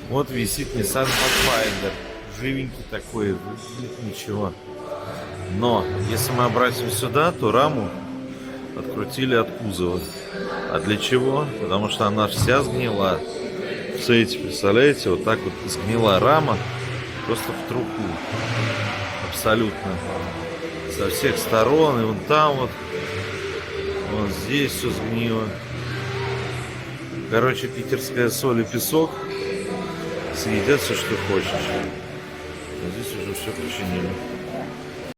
Вот висит Nissan Pathfinder. Живенький такой, ничего. Но, если мы обратим сюда, то раму открутили от кузова. А для чего? Потому что она вся сгнила. Смотрите, представляете, вот так вот сгнила рама просто в труху. Абсолютно. Со всех сторон. И вон там вот. Вот здесь все сгнило. Короче, питерская соль и песок съедят все, что хочешь. А здесь уже все починили.